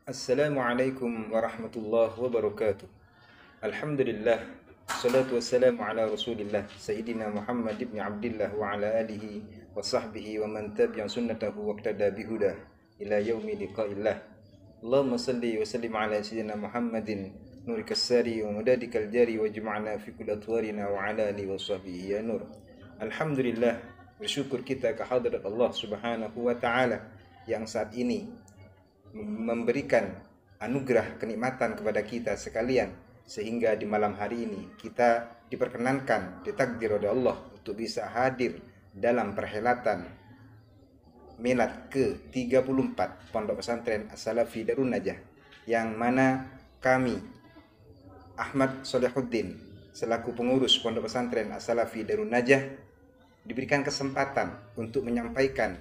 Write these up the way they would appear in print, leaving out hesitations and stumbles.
Assalamualaikum warahmatullahi wabarakatuh. Alhamdulillah, salatu wassalamu ala rasulillah Sayyidina Muhammad ibn Abdillah wa ala alihi wa sahbihi wa man tabi'a sunnatahu wa qtada bihudah ila yaumi liqa'illah. Allahumma salli wa sallim ala Sayyidina Muhammadin nurikas sari wa mudadikal jari wa jum'ana fi kulli atwarina wa ala alihi wa sahbihi ya nur. Alhamdulillah, bersyukur kita kehadrat Allah subhanahu wa ta'ala yang saat ini memberikan anugerah kenikmatan kepada kita sekalian, sehingga di malam hari ini kita diperkenankan, ditakdir oleh Allah untuk bisa hadir dalam perhelatan milad ke-34 Pondok Pesantren As-Salafi Darun Najah, yang mana kami Ahmad Solehuddin selaku pengurus Pondok Pesantren As-Salafi Darun Najah diberikan kesempatan untuk menyampaikan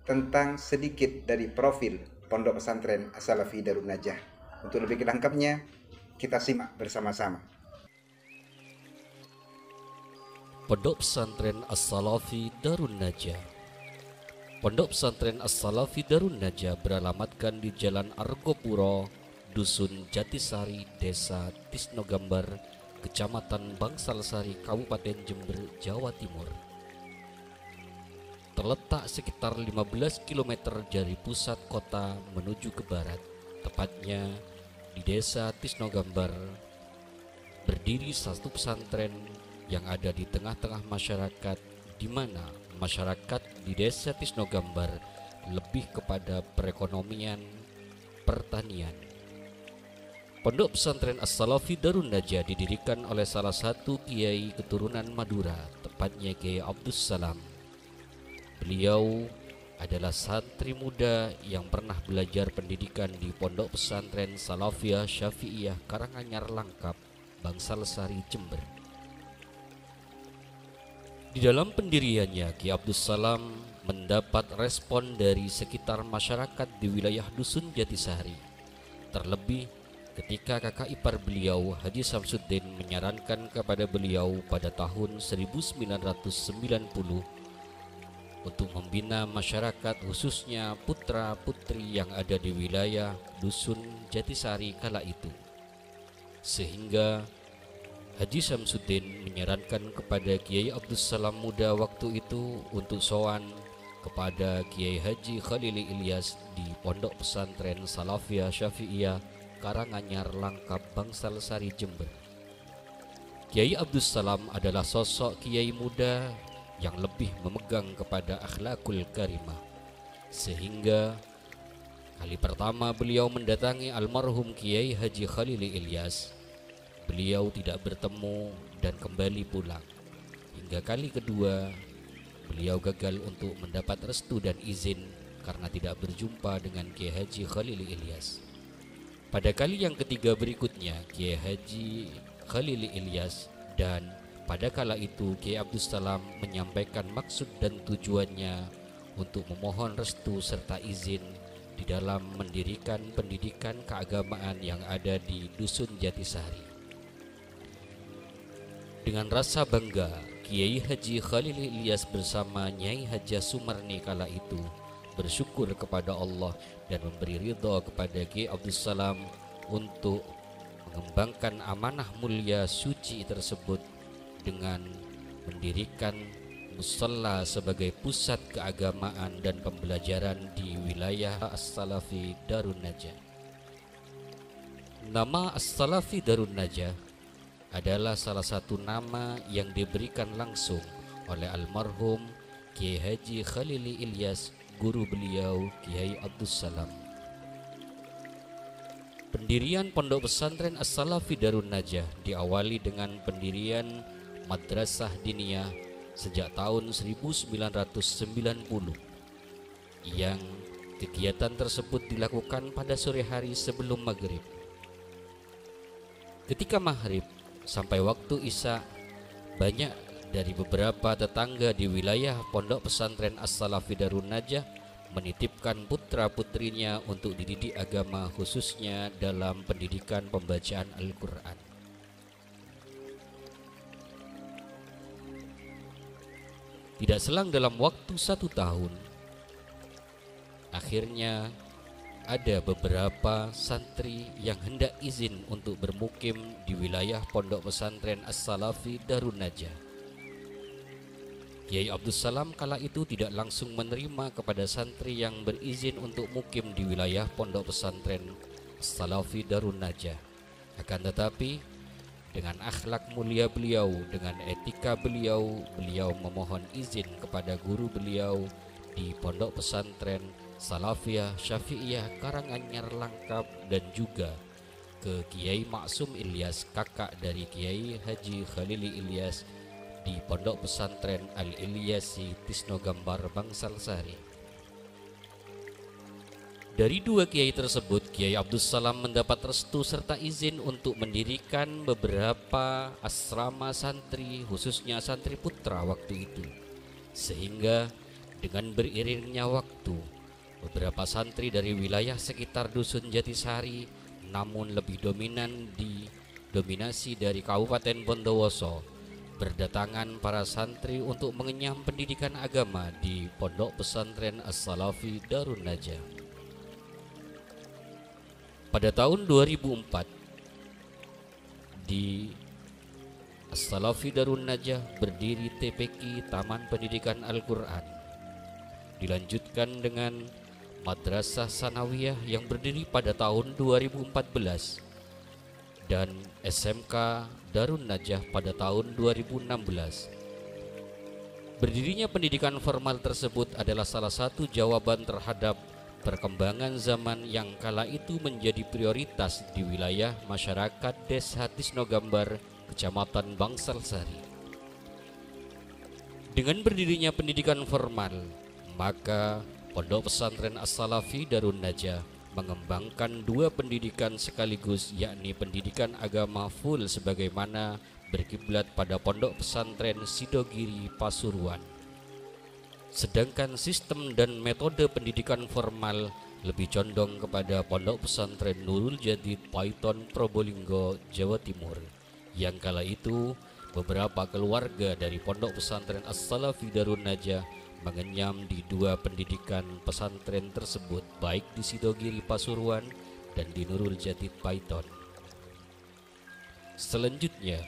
tentang sedikit dari profil Pondok Pesantren As-Salafi Darun Najah. Untuk lebih lengkapnya, kita simak bersama-sama. Pondok Pesantren As-Salafi Darun Najah. Pondok Pesantren As-Salafi Darun Najah beralamatkan di Jalan Argopuro, Dusun Jatisari, Desa Tisnogambar, Kecamatan Bangsalsari, Kabupaten Jember, Jawa Timur. Terletak sekitar 15 km dari pusat kota menuju ke barat, tepatnya di Desa Tisnogambar. Berdiri satu pesantren yang ada di tengah-tengah masyarakat, di mana masyarakat di Desa Tisnogambar lebih kepada perekonomian, pertanian. Pondok Pesantren As-Salafi Darun Najah didirikan oleh salah satu kiai keturunan Madura, tepatnya Kiai Abdus Salam. Beliau adalah santri muda yang pernah belajar pendidikan di Pondok Pesantren Salafiyah Syafi'iyah Karanganyar Langkap, Bangsalsari, Jember. Di dalam pendiriannya, Ki Abdus Salam mendapat respon dari sekitar masyarakat di wilayah Dusun Jatisari. Terlebih ketika kakak ipar beliau, Haji Samsuddin, menyarankan kepada beliau pada tahun 1990 untuk membina masyarakat, khususnya putra-putri yang ada di wilayah Dusun Jatisari kala itu. Sehingga Haji Samsuddin menyarankan kepada Kiai Abdus Salam muda waktu itu untuk sowan kepada Kiai Haji Khalili Ilyas di Pondok Pesantren Salafiyah Syafi'iyah Karanganyar Langkap, Bangsalsari, Jember. Kiai Abdus Salam adalah sosok kiai muda yang lebih memegang kepada akhlakul karimah, sehingga kali pertama beliau mendatangi almarhum Kiai Haji Khalili Ilyas, beliau tidak bertemu dan kembali pulang. Hingga kali kedua beliau gagal untuk mendapat restu dan izin karena tidak berjumpa dengan Kiai Haji Khalili Ilyas. Pada kali yang ketiga berikutnya, Kiai Haji Khalili Ilyas dan pada kala itu Kiai Abdus Salam menyampaikan maksud dan tujuannya untuk memohon restu serta izin di dalam mendirikan pendidikan keagamaan yang ada di Dusun Jatisari. Dengan rasa bangga, Kiai Haji Khalili Ilyas bersama Nyai Haja Sumarni kala itu bersyukur kepada Allah dan memberi ridha kepada Kiai Abdus Salam untuk mengembangkan amanah mulia suci tersebut dengan mendirikan musalla sebagai pusat keagamaan dan pembelajaran di wilayah As-Salafi Darun Najah. Nama As-Salafi Darun Najah adalah salah satu nama yang diberikan langsung oleh almarhum Kiai Haji Khalili Ilyas, guru beliau Kiai Abdus Salam. Pendirian Pondok Pesantren As-Salafi Darun Najah diawali dengan pendirian Madrasah Diniyah sejak tahun 1990, yang kegiatan tersebut dilakukan pada sore hari sebelum maghrib. Ketika maghrib sampai waktu isya, banyak dari beberapa tetangga di wilayah Pondok Pesantren As-Salafi Darun Najah menitipkan putra-putrinya untuk dididik agama, khususnya dalam pendidikan pembacaan Al-Quran. Tidak selang dalam waktu 1 tahun, akhirnya ada beberapa santri yang hendak izin untuk bermukim di wilayah pondok pesantren As-Salafi Darun Najah. Kiai Abdus Salam kala itu tidak langsung menerima kepada santri yang berizin untuk mukim di wilayah pondok pesantren As-Salafi Darun Najah. Akan tetapi dengan akhlak mulia beliau, dengan etika beliau, beliau memohon izin kepada guru beliau di pondok pesantren Salafiyah Syafi'iyah Karanganyar Langkap, dan juga ke Kiai Maksum Ilyas, kakak dari Kiai Haji Khalili Ilyas di pondok pesantren Al-Ilyasi Tisnogambar Bangsal Sari. Dari dua kiai tersebut, Kiai Abdus Salam mendapat restu serta izin untuk mendirikan beberapa asrama santri, khususnya santri putra waktu itu. Sehingga dengan beriringnya waktu, beberapa santri dari wilayah sekitar Dusun Jatisari, namun lebih dominasi dari Kabupaten Bondowoso, berdatangan para santri untuk mengenyam pendidikan agama di pondok pesantren As-Salafi Darun Najah. Pada tahun 2004 di As-Salafi Darun Najah berdiri TPQ Taman Pendidikan Al-Quran. Dilanjutkan dengan Madrasah Sanawiyah yang berdiri pada tahun 2014 dan SMK Darun Najah pada tahun 2016. Berdirinya pendidikan formal tersebut adalah salah satu jawaban terhadap perkembangan zaman yang kala itu menjadi prioritas di wilayah masyarakat Desa Tisnogambar, Kecamatan Bangsal Sari. Dengan berdirinya pendidikan formal, maka pondok pesantren As-Salafi Darun Najah mengembangkan dua pendidikan sekaligus, yakni pendidikan agama full sebagaimana berkiblat pada pondok pesantren Sidogiri Pasuruan. Sedangkan sistem dan metode pendidikan formal lebih condong kepada pondok pesantren Nurul Jadid Paiton Probolinggo, Jawa Timur, yang kala itu beberapa keluarga dari pondok pesantren As-Salafi Darun Najah mengenyam di dua pendidikan pesantren tersebut, baik di Sidogiri Pasuruan dan di Nurul Jadid Paiton. Selanjutnya,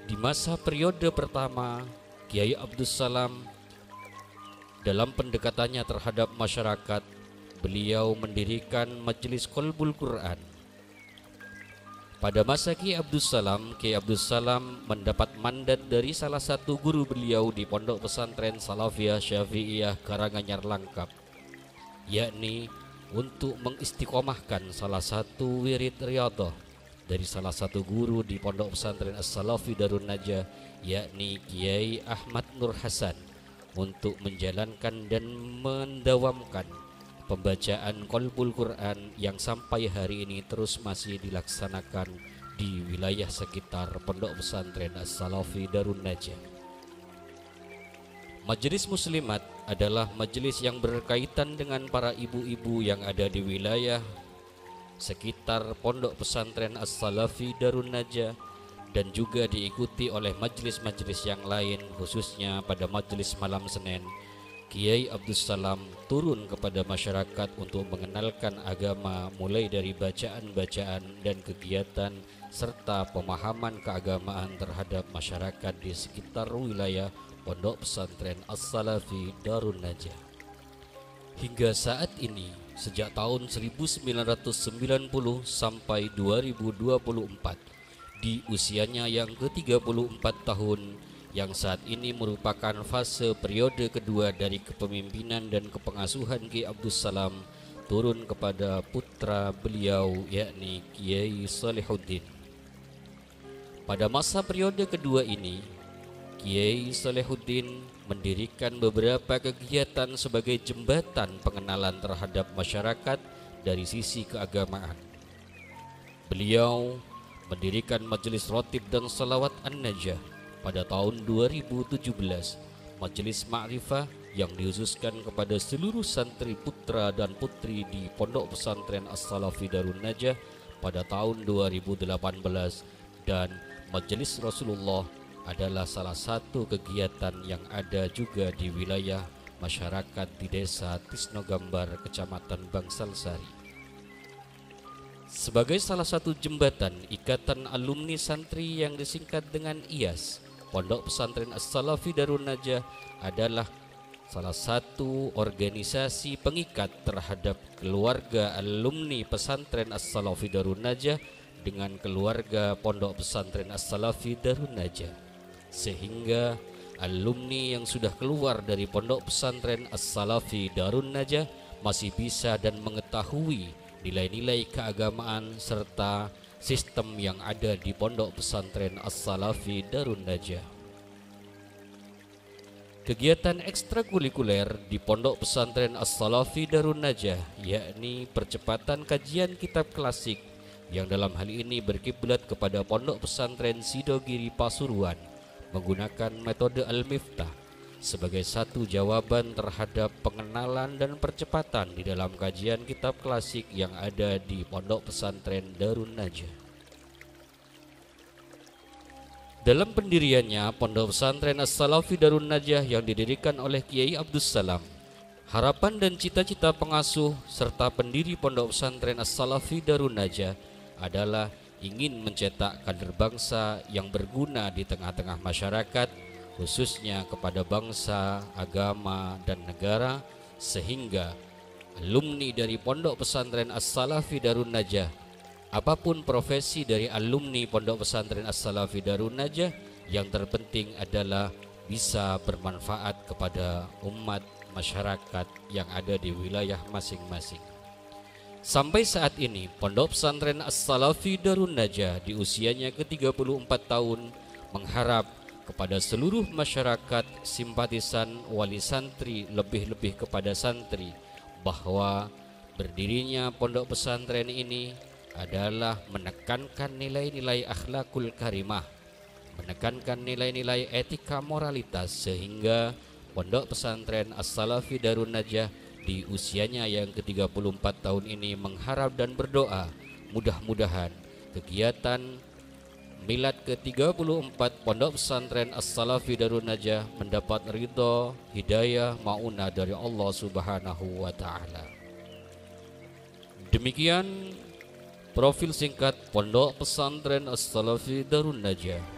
di masa periode pertama, Kiai Abdus Salam dalam pendekatannya terhadap masyarakat, beliau mendirikan Majelis Qalbul Quran. Pada masa Kiai Abdus Salam mendapat mandat dari salah satu guru beliau di pondok pesantren Salafiyah Syafi'iyah Karanganyar Langkap, yakni untuk mengistiqomahkan salah satu wirid riyadhah dari salah satu guru di pondok pesantren As-Salafi Darun Najah, yakni Kiai Ahmad Nur Hasan, untuk menjalankan dan mendawamkan pembacaan Qalbul Quran yang sampai hari ini terus masih dilaksanakan di wilayah sekitar pondok pesantren As-Salafi Darun Najah. Majelis Muslimat adalah majelis yang berkaitan dengan para ibu-ibu yang ada di wilayah sekitar pondok pesantren As-Salafi Darun Najah, dan juga diikuti oleh majelis-majelis yang lain, khususnya pada majelis malam Senin. Kiai Abdus Salam turun kepada masyarakat untuk mengenalkan agama, mulai dari bacaan-bacaan dan kegiatan serta pemahaman keagamaan terhadap masyarakat di sekitar wilayah pondok pesantren As-Salafi Darun Najah. Hingga saat ini, sejak tahun 1990 sampai 2024, di usianya yang ke-34 tahun, yang saat ini merupakan fase periode kedua dari kepemimpinan dan kepengasuhan Kiai Abdus Salam, turun kepada putra beliau, yakni Kiai Salihuddin. Pada masa periode kedua ini, Kiai Salihuddin mendirikan beberapa kegiatan sebagai jembatan pengenalan terhadap masyarakat dari sisi keagamaan. Beliau mendirikan Majelis Rotib dan Salawat An-Najah pada tahun 2017, Majelis Ma'rifah yang dikhususkan kepada seluruh santri putra dan putri di Pondok Pesantren As-Salafi Darun Najah pada tahun 2018, dan Majelis Rasulullah adalah salah satu kegiatan yang ada juga di wilayah masyarakat di desa Tisnogambar, Kecamatan Bangsalsari. Sebagai salah satu jembatan ikatan alumni santri yang disingkat dengan IAS, Pondok Pesantren As-Salafi Darun Najah adalah salah satu organisasi pengikat terhadap keluarga alumni pesantren As-Salafi Darun Najah dengan keluarga Pondok Pesantren As-Salafi Darun Najah, sehingga alumni yang sudah keluar dari Pondok Pesantren As-Salafi Darun Najah masih bisa dan mengetahui nilai-nilai keagamaan serta sistem yang ada di Pondok Pesantren As-Salafi Darun Najah. Kegiatan ekstrakurikuler di Pondok Pesantren As-Salafi Darun Najah yakni percepatan kajian kitab klasik yang dalam hal ini berkiblat kepada Pondok Pesantren Sidogiri Pasuruan menggunakan metode Al-Miftah sebagai satu jawaban terhadap pengenalan dan percepatan di dalam kajian kitab klasik yang ada di Pondok Pesantren Darun Najah. Dalam pendiriannya Pondok Pesantren As-Salafi Darun Najah yang didirikan oleh Kiai Abdus Salam, harapan dan cita-cita pengasuh serta pendiri Pondok Pesantren As-Salafi Darun Najah adalah ingin mencetak kader bangsa yang berguna di tengah-tengah masyarakat, khususnya kepada bangsa, agama, dan negara, sehingga alumni dari Pondok Pesantren As-Salafi Darun Najah, apapun profesi dari alumni Pondok Pesantren As-Salafi Darun Najah, yang terpenting adalah bisa bermanfaat kepada umat masyarakat yang ada di wilayah masing-masing. Sampai saat ini Pondok Pesantren As-Salafi Darun Najah di usianya ke-34 tahun mengharap kepada seluruh masyarakat simpatisan wali santri, lebih-lebih kepada santri, bahwa berdirinya pondok pesantren ini adalah menekankan nilai-nilai akhlakul karimah, menekankan nilai-nilai etika moralitas, sehingga Pondok Pesantren As-Salafi Darun Najah di usianya yang ke-34 tahun ini mengharap dan berdoa mudah-mudahan kegiatan milad ke-34 Pondok Pesantren As-Salafi Darun Najah mendapat ridho, hidayah, maunah dari Allah Subhanahu wa Ta'ala. Demikian profil singkat Pondok Pesantren As-Salafi Darun Najah.